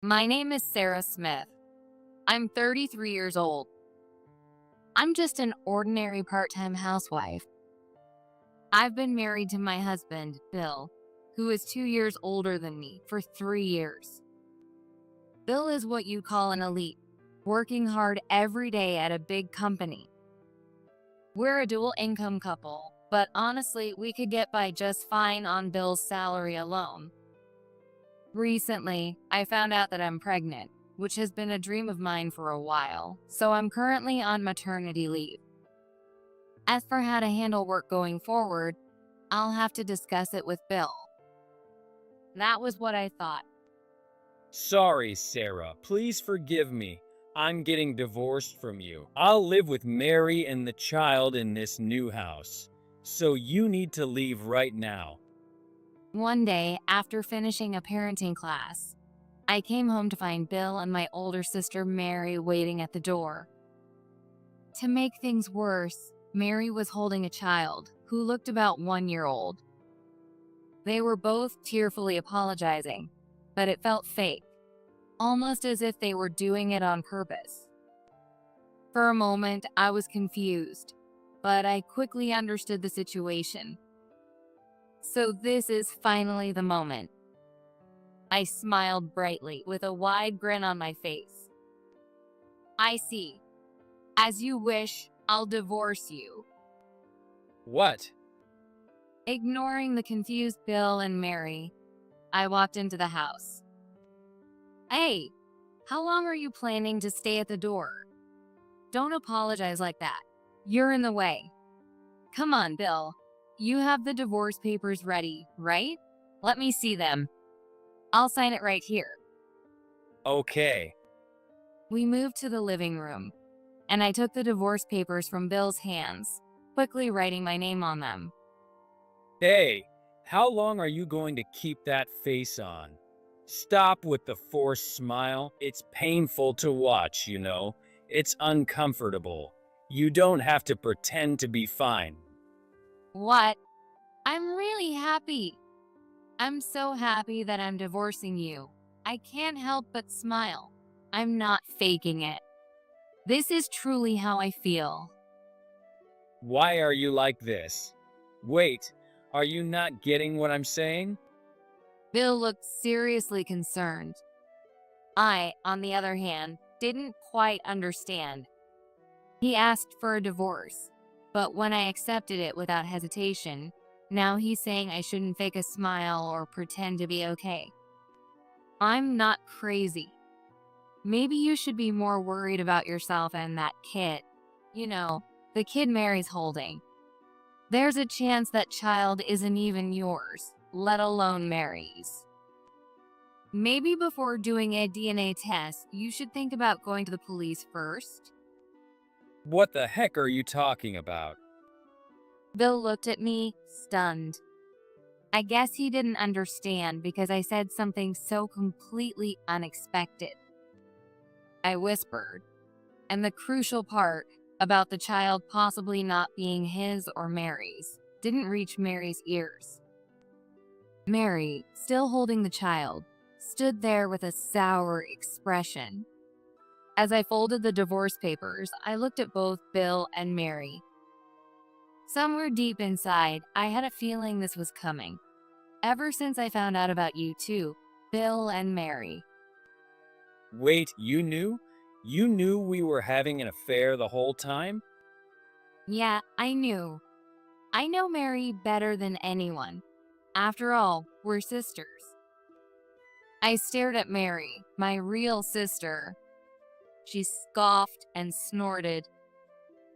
My name is Sarah Smith. I'm 33 years old. I'm just an ordinary part-time housewife. I've been married to my husband, Bill, who is 2 years older than me, for 3 years. Bill is what you call an elite, working hard every day at a big company. We're a dual income couple, but honestly, we could get by just fine on Bill's salary alone. Recently, I found out that I'm pregnant, which has been a dream of mine for a while, so I'm currently on maternity leave. As for how to handle work going forward, I'll have to discuss it with Bill. That was what I thought. Sorry, Sarah. Please forgive me. I'm getting divorced from you. I'll live with Mary and the child in this new house. So you need to leave right now. One day, after finishing a parenting class, I came home to find Bill and my older sister Mary waiting at the door. To make things worse, Mary was holding a child who looked about 1 year old. They were both tearfully apologizing, but it felt fake, almost as if they were doing it on purpose. For a moment, I was confused, but I quickly understood the situation. So this is finally the moment. I smiled brightly with a wide grin on my face. I see. As you wish, I'll divorce you. What? Ignoring the confused Bill and Mary, I walked into the house. Hey, how long are you planning to stay at the door? Don't apologize like that. You're in the way. Come on, Bill. You have the divorce papers ready, right? Let me see them. I'll sign it right here. Okay. We moved to the living room, and I took the divorce papers from Bill's hands, quickly writing my name on them. Hey, how long are you going to keep that face on? Stop with the forced smile. It's painful to watch, you know. It's uncomfortable. You don't have to pretend to be fine. What? I'm really happy. I'm so happy that I'm divorcing you. I can't help but smile. I'm not faking it. This is truly how I feel. Why are you like this? Wait, are you not getting what I'm saying? Bill looked seriously concerned. I, on the other hand, didn't quite understand. He asked for a divorce, but when I accepted it without hesitation, now he's saying I shouldn't fake a smile or pretend to be okay. I'm not crazy. Maybe you should be more worried about yourself and that kid. You know, the kid Mary's holding. There's a chance that child isn't even yours, let alone Mary's. Maybe before doing a DNA test, you should think about going to the police first. What the heck are you talking about? Bill looked at me, stunned. I guess he didn't understand because I said something so completely unexpected. I whispered, and the crucial part about the child possibly not being his or Mary's didn't reach Mary's ears. Mary, still holding the child, stood there with a sour expression. As I folded the divorce papers, I looked at both Bill and Mary. Somewhere deep inside, I had a feeling this was coming. Ever since I found out about you two, Bill and Mary. Wait, you knew? You knew we were having an affair the whole time? Yeah, I knew. I know Mary better than anyone. After all, we're sisters. I stared at Mary, my real sister. She scoffed and snorted.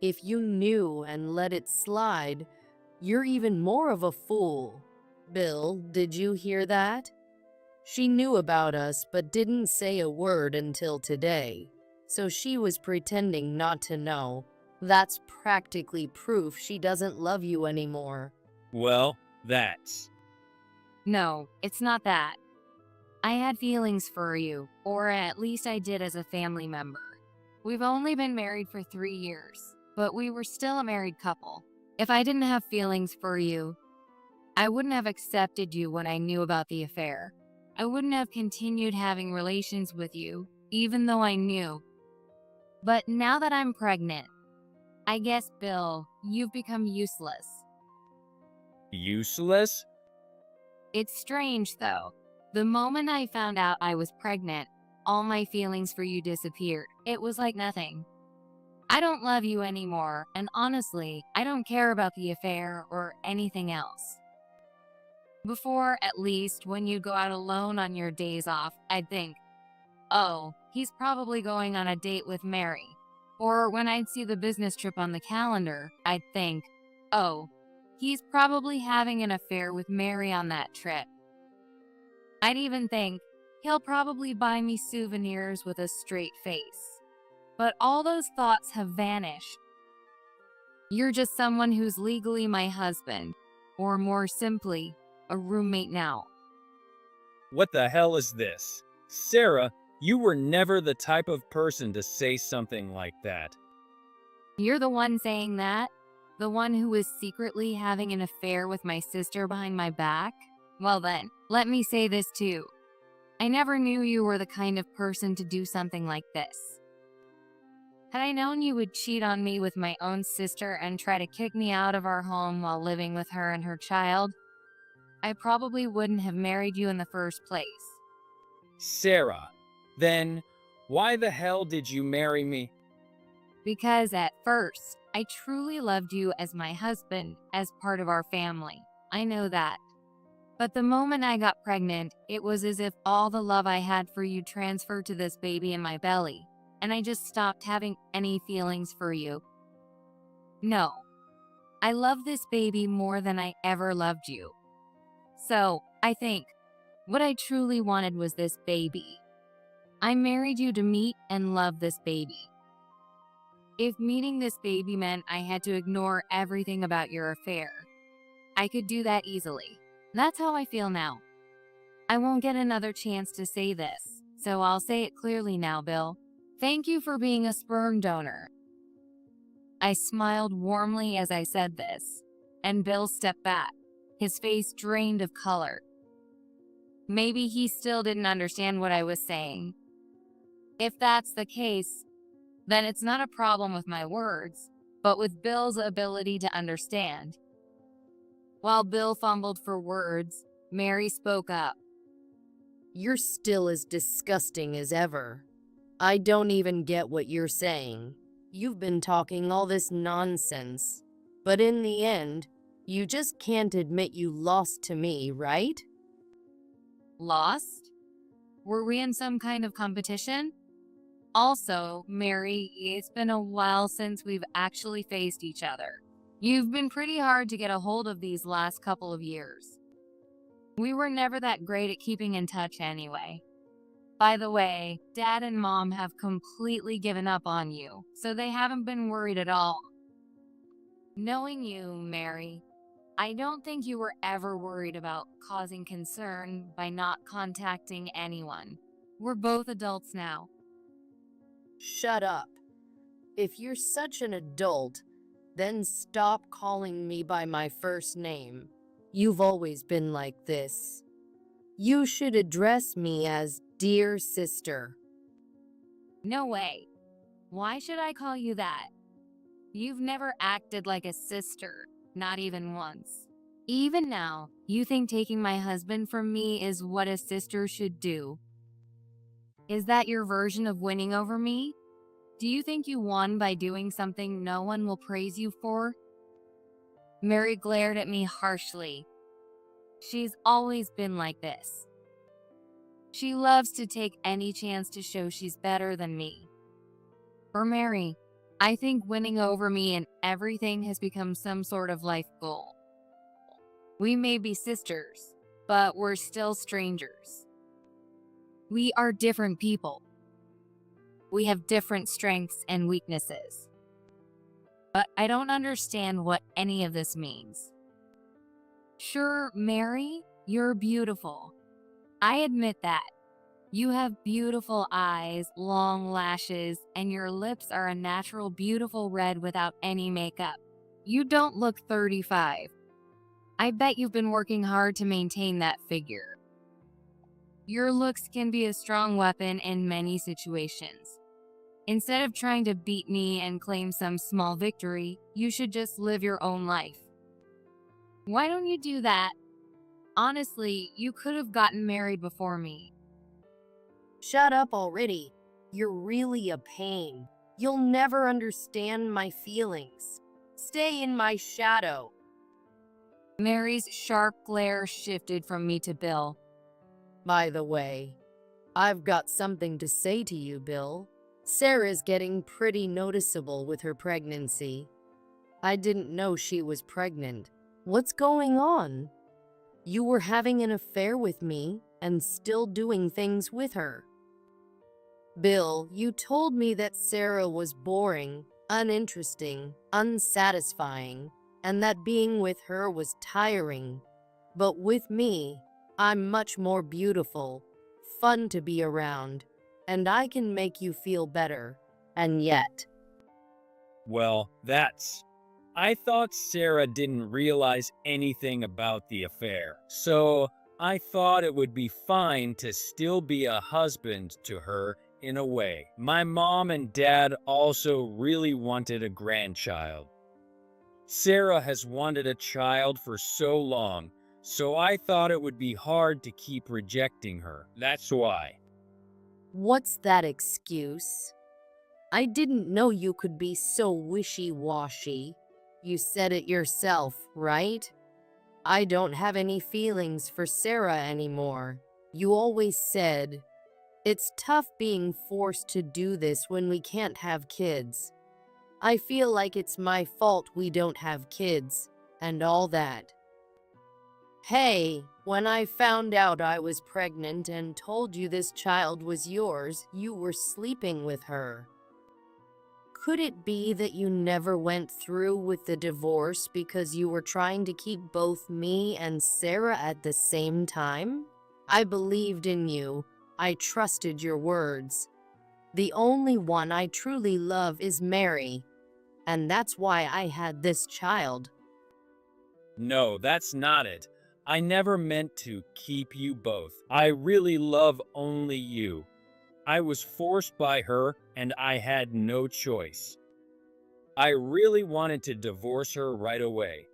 If you knew and let it slide, you're even more of a fool. Bill, did you hear that? She knew about us but didn't say a word until today. So she was pretending not to know. That's practically proof she doesn't love you anymore. Well, that's... No, it's not that. I had feelings for you, or at least I did as a family member. We've only been married for 3 years, but we were still a married couple. If I didn't have feelings for you, I wouldn't have accepted you when I knew about the affair. I wouldn't have continued having relations with you, even though I knew. But now that I'm pregnant, I guess, Bill, you've become useless. Useless? It's strange, though. The moment I found out I was pregnant, all my feelings for you disappeared. It was like nothing. I don't love you anymore, and honestly, I don't care about the affair or anything else. Before, at least, when you go out alone on your days off, I'd think, oh, he's probably going on a date with Mary. Or when I'd see the business trip on the calendar, I'd think, oh, he's probably having an affair with Mary on that trip. I'd even think, he'll probably buy me souvenirs with a straight face. But all those thoughts have vanished. You're just someone who's legally my husband, or more simply, a roommate now. What the hell is this? Sarah, you were never the type of person to say something like that. You're the one saying that? The one who is secretly having an affair with my sister behind my back? Well then, let me say this too. I never knew you were the kind of person to do something like this. Had I known you would cheat on me with my own sister and try to kick me out of our home while living with her and her child, I probably wouldn't have married you in the first place. Sarah, then why the hell did you marry me? Because at first, I truly loved you as my husband, as part of our family. I know that. But the moment I got pregnant, it was as if all the love I had for you transferred to this baby in my belly, and I just stopped having any feelings for you. No, I love this baby more than I ever loved you. So, I think, what I truly wanted was this baby. I married you to meet and love this baby. If meeting this baby meant I had to ignore everything about your affair, I could do that easily. That's how I feel now. I won't get another chance to say this, so I'll say it clearly now, Bill. Thank you for being a sperm donor. I smiled warmly as I said this, and Bill stepped back, his face drained of color. Maybe he still didn't understand what I was saying. If that's the case, then it's not a problem with my words, but with Bill's ability to understand. While Bill fumbled for words, Mary spoke up. You're still as disgusting as ever. I don't even get what you're saying. You've been talking all this nonsense, but in the end, you just can't admit you lost to me, right? Lost? Were we in some kind of competition? Also, Mary, it's been a while since we've actually faced each other. You've been pretty hard to get a hold of these last couple of years. We were never that great at keeping in touch anyway. By the way, Dad and Mom have completely given up on you, so they haven't been worried at all. Knowing you, Mary, I don't think you were ever worried about causing concern by not contacting anyone. We're both adults now. Shut up. If you're such an adult, then stop calling me by my first name. You've always been like this. You should address me as dear sister. No way. Why should I call you that? You've never acted like a sister, not even once. Even now, you think taking my husband from me is what a sister should do. Is that your version of winning over me? Do you think you won by doing something no one will praise you for? Mary glared at me harshly. She's always been like this. She loves to take any chance to show she's better than me. For Mary, I think winning over me in everything has become some sort of life goal. We may be sisters, but we're still strangers. We are different people. We have different strengths and weaknesses. But I don't understand what any of this means. Sure, Mary, you're beautiful. I admit that. You have beautiful eyes, long lashes, and your lips are a natural beautiful red without any makeup. You don't look 35. I bet you've been working hard to maintain that figure. Your looks can be a strong weapon in many situations. Instead of trying to beat me and claim some small victory, you should just live your own life. Why don't you do that? Honestly, you could have gotten married before me. Shut up already. You're really a pain. You'll never understand my feelings. Stay in my shadow. Mary's sharp glare shifted from me to Bill. By the way, I've got something to say to you, Bill. Sarah's getting pretty noticeable with her pregnancy. I didn't know she was pregnant. What's going on? You were having an affair with me and still doing things with her. Bill, you told me that Sarah was boring, uninteresting, unsatisfying, and that being with her was tiring. But with me, I'm much more beautiful, fun to be around, and I can make you feel better. And yet, Well, I thought Sarah didn't realize anything about the affair, so I thought it would be fine to still be a husband to her in a way. My mom and dad also really wanted a grandchild. Sarah has wanted a child for so long, so I thought it would be hard to keep rejecting her. That's why. what's that excuse? I didn't know you could be so wishy-washy. You said it yourself, right? I don't have any feelings for Sarah anymore. You always said, it's tough being forced to do this when we can't have kids. I feel like it's my fault we don't have kids, and all that. Hey, when I found out I was pregnant and told you this child was yours, you were sleeping with her. Could it be that you never went through with the divorce because you were trying to keep both me and Sarah at the same time? I believed in you. I trusted your words. The only one I truly love is Mary, and that's why I had this child. No, that's not it. I never meant to keep you both. I really love only you. I was forced by her, and I had no choice. I really wanted to divorce her right away,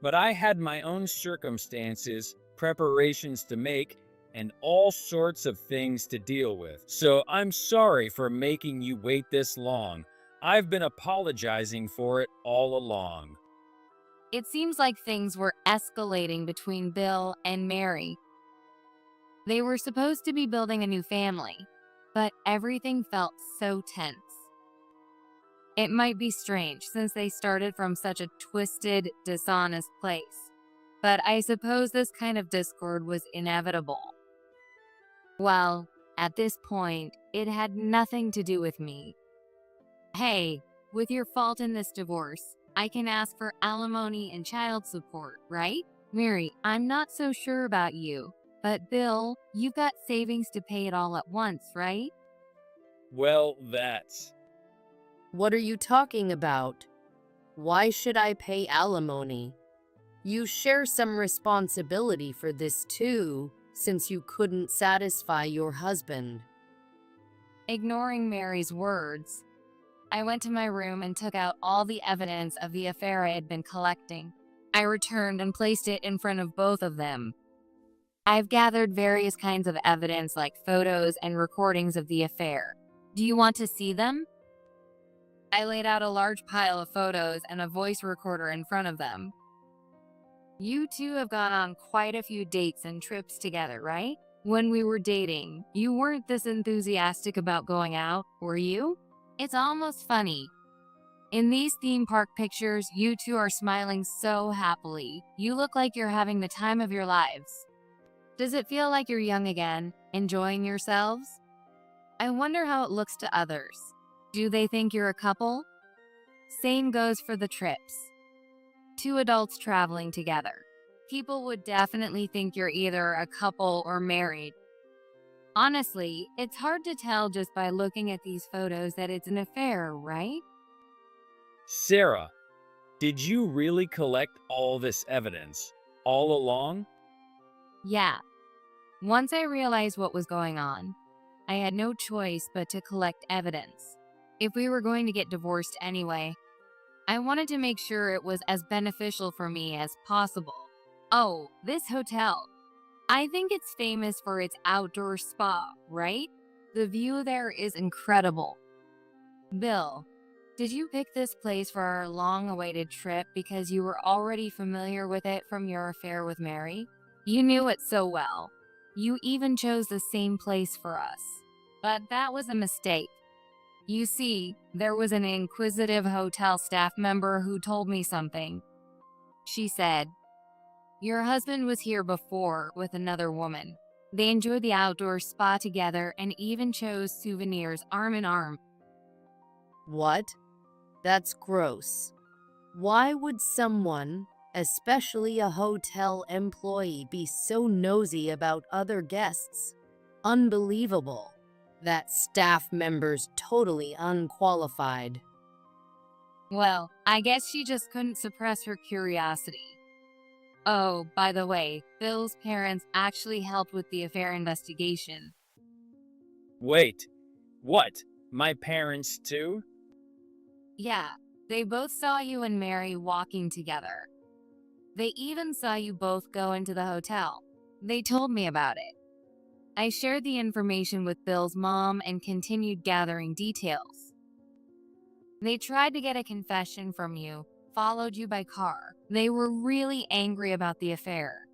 but I had my own circumstances, preparations to make, and all sorts of things to deal with. So I'm sorry for making you wait this long. I've been apologizing for it all along. It seems like things were escalating between Bill and Mary. They were supposed to be building a new family, but everything felt so tense. It might be strange since they started from such a twisted, dishonest place, but I suppose this kind of discord was inevitable. Well, at this point, it had nothing to do with me. Hey, with your fault in this divorce, I can ask for alimony and child support, right? Mary, I'm not so sure about you, but Bill, you've got savings to pay it all at once, right? Well, What are you talking about? Why should I pay alimony? You share some responsibility for this too, since you couldn't satisfy your husband. Ignoring Mary's words, I went to my room and took out all the evidence of the affair I had been collecting. I returned and placed it in front of both of them. I've gathered various kinds of evidence like photos and recordings of the affair. Do you want to see them? I laid out a large pile of photos and a voice recorder in front of them. You two have gone on quite a few dates and trips together, right? When we were dating, you weren't this enthusiastic about going out, were you? It's almost funny. In these theme park pictures, you two are smiling so happily. You look like you're having the time of your lives. Does it feel like you're young again, enjoying yourselves? I wonder how it looks to others. Do they think you're a couple? Same goes for the trips. Two adults traveling together. People would definitely think you're either a couple or married. Honestly, it's hard to tell just by looking at these photos that it's an affair, right? Sarah, did you really collect all this evidence all along? Yeah. Once I realized what was going on, I had no choice but to collect evidence. If we were going to get divorced anyway, I wanted to make sure it was as beneficial for me as possible. Oh, this hotel. I think it's famous for its outdoor spa, right? The view there is incredible. Bill, did you pick this place for our long-awaited trip because you were already familiar with it from your affair with Mary? You knew it so well. You even chose the same place for us. But that was a mistake. You see, there was an inquisitive hotel staff member who told me something. She said, "Your husband was here before with another woman. They enjoyed the outdoor spa together and even chose souvenirs arm in arm." What? That's gross. Why would someone, especially a hotel employee, be so nosy about other guests? Unbelievable. That staff member's totally unqualified. Well, I guess she just couldn't suppress her curiosity. Oh, by the way, Bill's parents actually helped with the affair investigation. Wait, what? My parents too? Yeah, they both saw you and Mary walking together. They even saw you both go into the hotel. They told me about it. I shared the information with Bill's mom and continued gathering details. They tried to get a confession from you, followed you by car. They were really angry about the affair.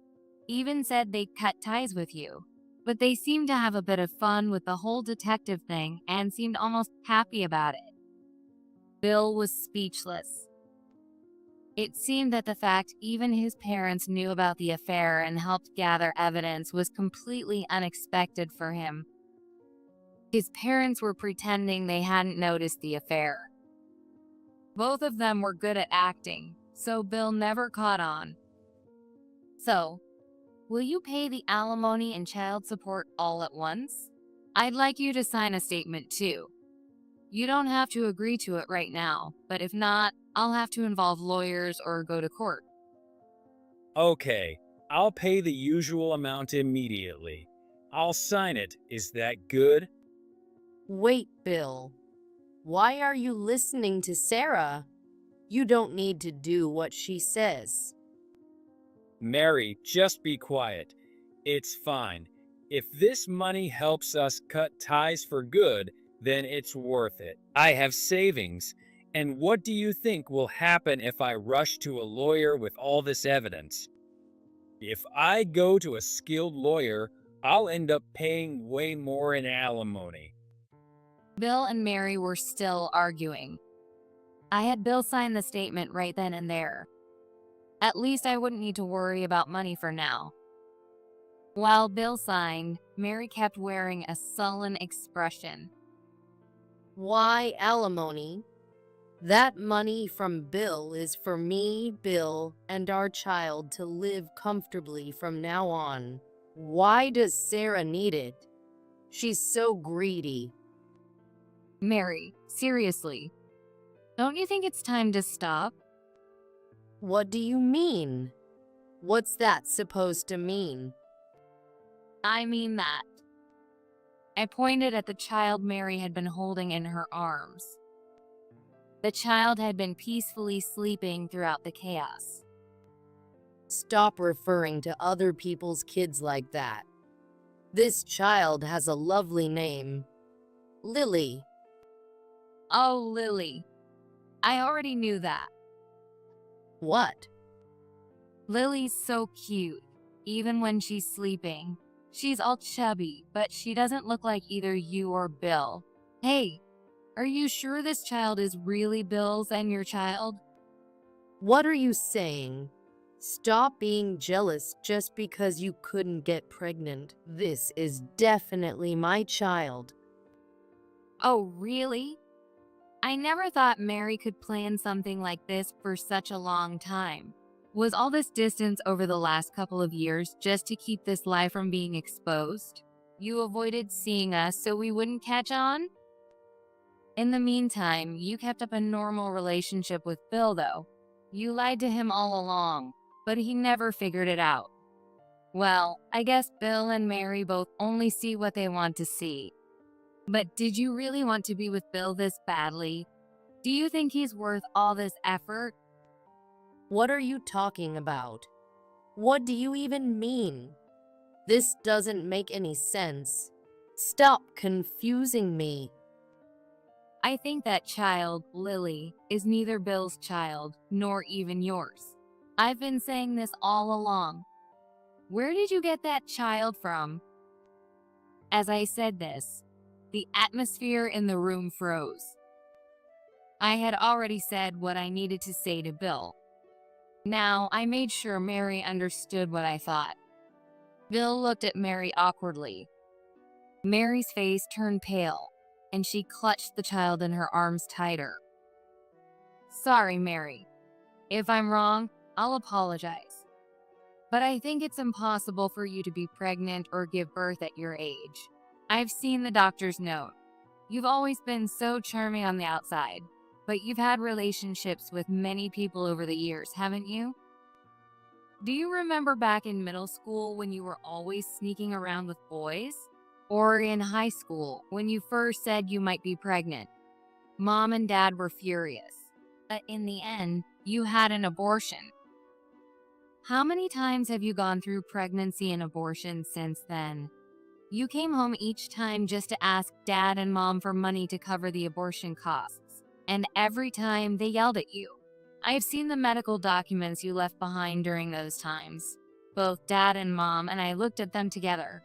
Even said they'd cut ties with you. But they seemed to have a bit of fun with the whole detective thing and seemed almost happy about it. Bill was speechless. It seemed that the fact even his parents knew about the affair and helped gather evidence was completely unexpected for him. His parents were pretending they hadn't noticed the affair. Both of them were good at acting, so Bill never caught on. So, will you pay the alimony and child support all at once? I'd like you to sign a statement too. You don't have to agree to it right now, but if not, I'll have to involve lawyers or go to court. Okay, I'll pay the usual amount immediately. I'll sign it. Is that good? Wait, Bill. Why are you listening to Sarah? You don't need to do what she says. Mary, just be quiet. It's fine. If this money helps us cut ties for good, then it's worth it. I have savings. And what do you think will happen if I rush to a lawyer with all this evidence? If I go to a skilled lawyer, I'll end up paying way more in alimony. Bill and Mary were still arguing. I had Bill sign the statement right then and there. At least I wouldn't need to worry about money for now. While Bill signed, Mary kept wearing a sullen expression. Why alimony? That money from Bill is for me, Bill, and our child to live comfortably from now on. Why does Sarah need it? She's so greedy. Mary, seriously, don't you think it's time to stop? What do you mean? What's that supposed to mean? I mean that. I pointed at the child Mary had been holding in her arms. The child had been peacefully sleeping throughout the chaos. Stop referring to other people's kids like that. This child has a lovely name. Lily. Oh, Lily. I already knew that. What? Lily's so cute, even when she's sleeping. She's all chubby, but she doesn't look like either you or Bill. Hey, are you sure this child is really Bill's and your child? What are you saying? Stop being jealous just because you couldn't get pregnant. This is definitely my child. Oh, really? I never thought Mary could plan something like this for such a long time. Was all this distance over the last couple of years just to keep this lie from being exposed? You avoided seeing us so we wouldn't catch on? In the meantime, you kept up a normal relationship with Bill, though. You lied to him all along, but he never figured it out. Well, I guess Bill and Mary both only see what they want to see. But did you really want to be with Bill this badly? Do you think he's worth all this effort? What are you talking about? What do you even mean? This doesn't make any sense. Stop confusing me. I think that child, Lily, is neither Bill's child nor even yours. I've been saying this all along. Where did you get that child from? As I said this, the atmosphere in the room froze. I had already said what I needed to say to Bill. Now, I made sure Mary understood what I thought. Bill looked at Mary awkwardly. Mary's face turned pale, and she clutched the child in her arms tighter. Sorry, Mary. If I'm wrong, I'll apologize. But I think it's impossible for you to be pregnant or give birth at your age. I've seen the doctor's note. You've always been so charming on the outside, but you've had relationships with many people over the years, haven't you? Do you remember back in middle school when you were always sneaking around with boys? Or in high school when you first said you might be pregnant? Mom and Dad were furious, but in the end, you had an abortion. How many times have you gone through pregnancy and abortion since then? You came home each time just to ask Dad and Mom for money to cover the abortion costs, and every time they yelled at you. I have seen the medical documents you left behind during those times. Both Dad and Mom and I looked at them together.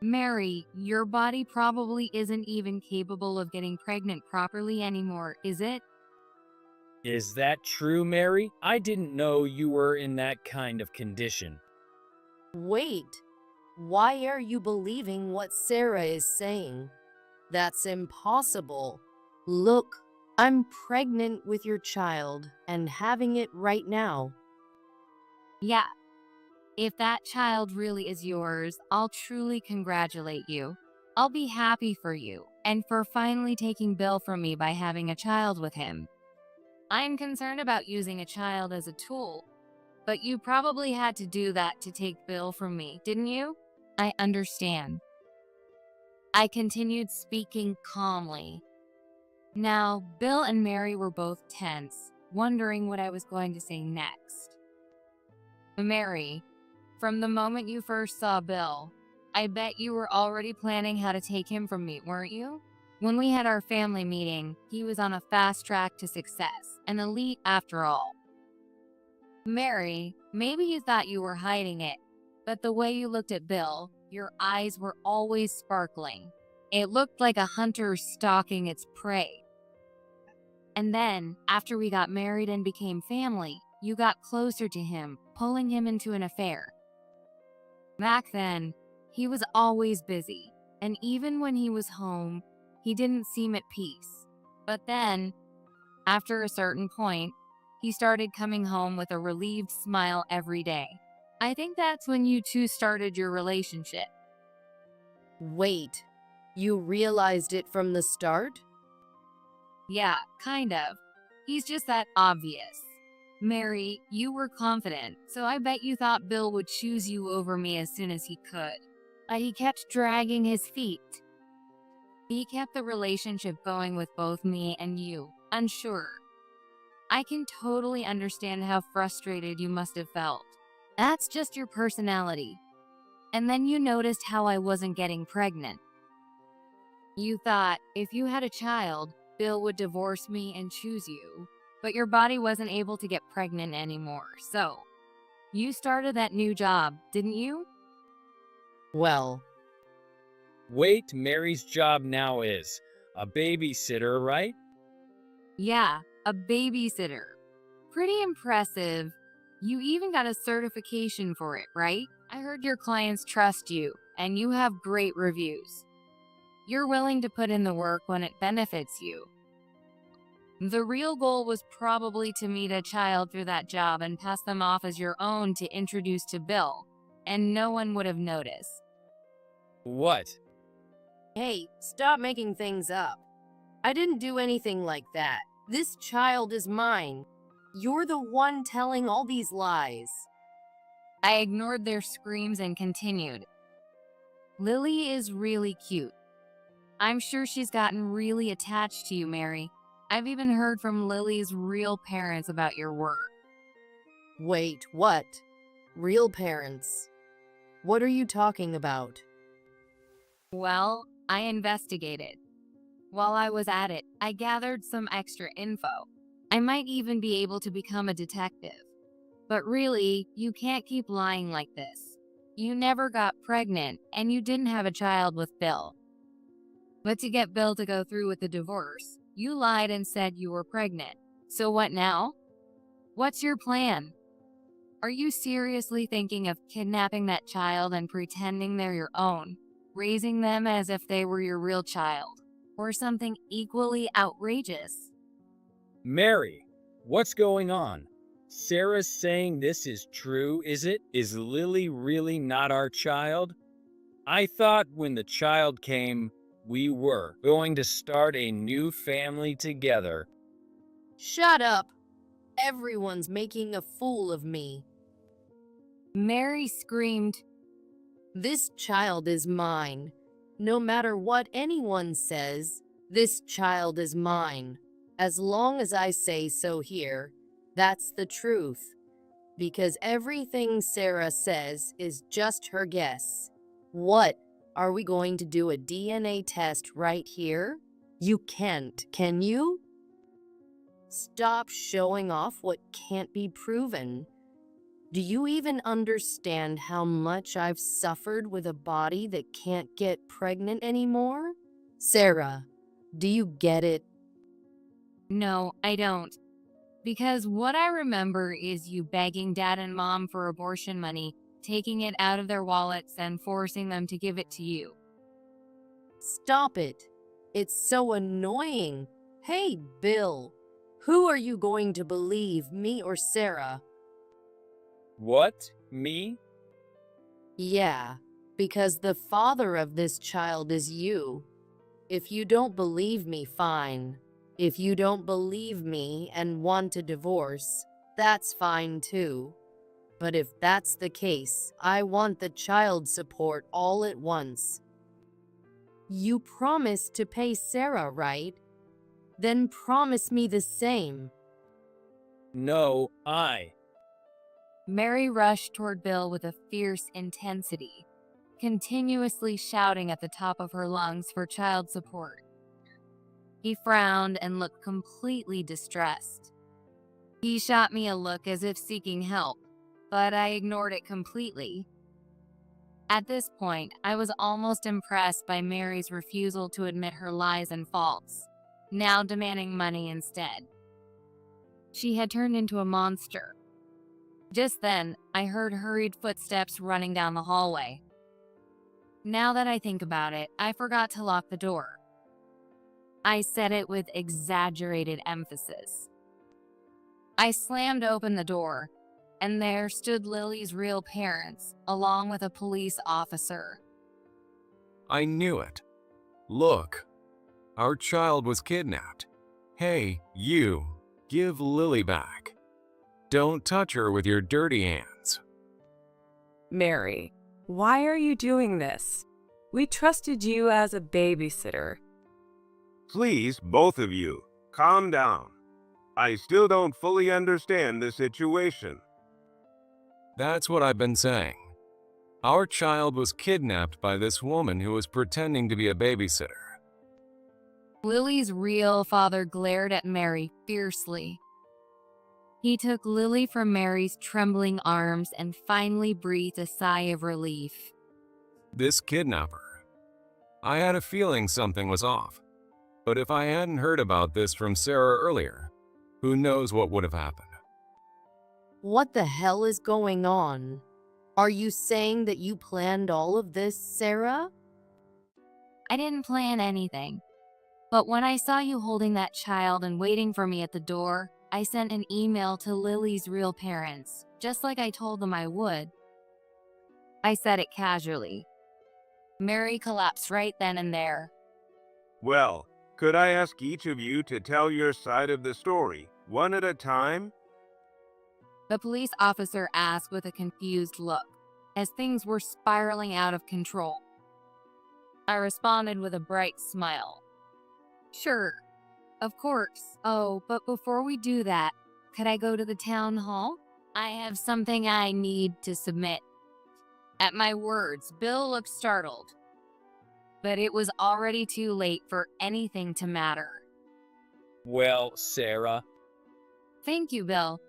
Mary, your body probably isn't even capable of getting pregnant properly anymore, is it? Is that true, Mary? I didn't know you were in that kind of condition. Wait, why are you believing what Sarah is saying? That's impossible. Look, I'm pregnant with your child and having it right now. Yeah. If that child really is yours, I'll truly congratulate you. I'll be happy for you and for finally taking Bill from me by having a child with him. I'm concerned about using a child as a tool, but you probably had to do that to take Bill from me, didn't you? I understand. I continued speaking calmly. Now, Bill and Mary were both tense, wondering what I was going to say next. Mary, from the moment you first saw Bill, I bet you were already planning how to take him from me, weren't you? When we had our family meeting, he was on a fast track to success, an elite after all. Mary, maybe you thought you were hiding it, but the way you looked at Bill, your eyes were always sparkling. It looked like a hunter stalking its prey. And then, after we got married and became family, you got closer to him, pulling him into an affair. Back then, he was always busy, and even when he was home, he didn't seem at peace. But then, after a certain point, he started coming home with a relieved smile every day. I think that's when you two started your relationship. Wait, you realized it from the start? Yeah, kind of. He's just that obvious. Mary, you were confident, so I bet you thought Bill would choose you over me as soon as he could. But he kept dragging his feet. He kept the relationship going with both me and you, unsure. I can totally understand how frustrated you must have felt. That's just your personality. And then you noticed how I wasn't getting pregnant. You thought if you had a child, Bill would divorce me and choose you, but your body wasn't able to get pregnant anymore, so you started that new job, didn't you? Well, Wait, Mary's job now is a babysitter, right? Yeah, a babysitter. Pretty impressive. You even got a certification for it, right? I heard your clients trust you, and you have great reviews. You're willing to put in the work when it benefits you. The real goal was probably to meet a child through that job and pass them off as your own to introduce to Bill, and no one would have noticed. What? hey, stop making things up. I didn't do anything like that. This child is mine. You're the one telling all these lies. I ignored their screams and continued. Lily is really cute. I'm sure she's gotten really attached to you, Mary. I've even heard from Lily's real parents about your work. Wait, what? Real parents? What are you talking about? Well, I investigated. While I was at it, I gathered some extra info. I might even be able to become a detective. But really, you can't keep lying like this. You never got pregnant, and you didn't have a child with Bill. But to get Bill to go through with the divorce, you lied and said you were pregnant. So what now? What's your plan? Are you seriously thinking of kidnapping that child and pretending they're your own, raising them as if they were your real child, or something equally outrageous? Mary, what's going on? Sarah's saying this is true, is it? Is Lily really not our child? I thought when the child came, we were going to start a new family together. Shut up! Everyone's making a fool of me. Mary screamed. This child is mine. No matter what anyone says, this child is mine. As long as I say so here, that's the truth. Because everything Sarah says is just her guess. What? Are we going to do a DNA test right here? You can't, can you? Stop showing off what can't be proven. Do you even understand how much I've suffered with a body that can't get pregnant anymore? Sarah, do you get it? No, I don't. Because what I remember is you begging Dad and Mom for abortion money, taking it out of their wallets and forcing them to give it to you. Stop it. It's so annoying. Hey, Bill, who are you going to believe, me or Sarah? What? Me? Yeah, because the father of this child is you. If you don't believe me, fine. If you don't believe me and want a divorce, that's fine too. But if that's the case, I want the child support all at once. You promised to pay Sarah, right? Then promise me the same. No, Mary rushed toward Bill with a fierce intensity, continuously shouting at the top of her lungs for child support. He frowned and looked completely distressed. He shot me a look as if seeking help, but I ignored it completely. At this point, I was almost impressed by Mary's refusal to admit her lies and faults, now demanding money instead. She had turned into a monster. Just then, I heard hurried footsteps running down the hallway. Now that I think about it, I forgot to lock the door. I said it with exaggerated emphasis. I slammed open the door, and there stood Lily's real parents, along with a police officer. I knew it. Look, our child was kidnapped. Hey, you, give Lily back. Don't touch her with your dirty hands. Mary, why are you doing this? We trusted you as a babysitter. Please, both of you, calm down. I still don't fully understand the situation. That's what I've been saying. Our child was kidnapped by this woman who was pretending to be a babysitter. Lily's real father glared at Mary fiercely. He took Lily from Mary's trembling arms and finally breathed a sigh of relief. This kidnapper. I had a feeling something was off. But if I hadn't heard about this from Sarah earlier, who knows what would have happened. What the hell is going on? Are you saying that you planned all of this, Sarah? I didn't plan anything. But when I saw you holding that child and waiting for me at the door, I sent an email to Lily's real parents, just like I told them I would. I said it casually. Mary collapsed right then and there. Well, could I ask each of you to tell your side of the story, one at a time? The police officer asked with a confused look, as things were spiraling out of control. I responded with a bright smile. Sure, of course. Oh, but before we do that, could I go to the town hall? I have something I need to submit. At my words, Bill looked startled. But it was already too late for anything to matter. Well, Sarah, Thank you, Bill.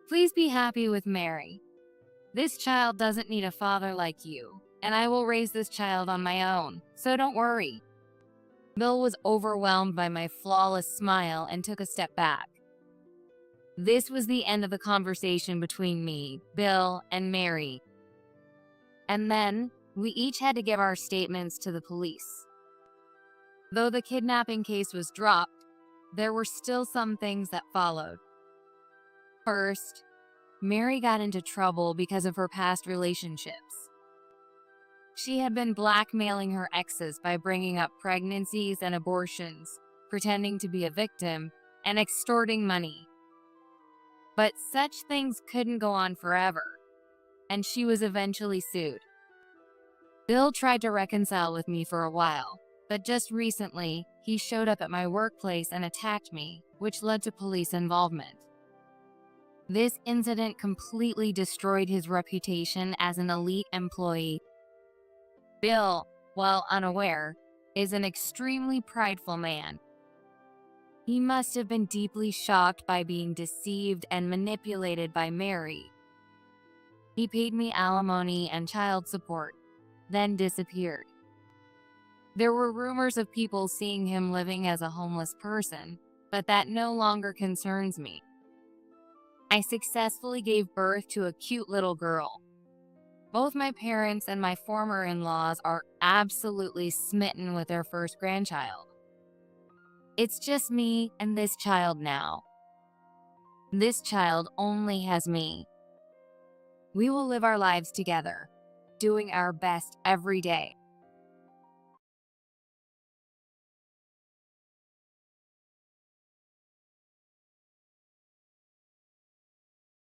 Please be happy with Mary. This child doesn't need a father like you, and I will raise this child on my own, so don't worry. Bill was overwhelmed by my flawless smile and took a step back. This was the end of the conversation between me, Bill, and Mary. And then, we each had to give our statements to the police. Though the kidnapping case was dropped, there were still some things that followed. First, Mary got into trouble because of her past relationships. She had been blackmailing her exes by bringing up pregnancies and abortions, pretending to be a victim, and extorting money. But such things couldn't go on forever, and she was eventually sued. Bill tried to reconcile with me for a while, but just recently, he showed up at my workplace and attacked me, which led to police involvement. This incident completely destroyed his reputation as an elite employee. Bill, while unaware, is an extremely prideful man. He must have been deeply shocked by being deceived and manipulated by Mary. He paid me alimony and child support, then disappeared. There were rumors of people seeing him living as a homeless person, but that no longer concerns me. I successfully gave birth to a cute little girl. Both my parents and my former in-laws are absolutely smitten with their first grandchild. It's just me and this child now. This child only has me. We will live our lives together, doing our best every day.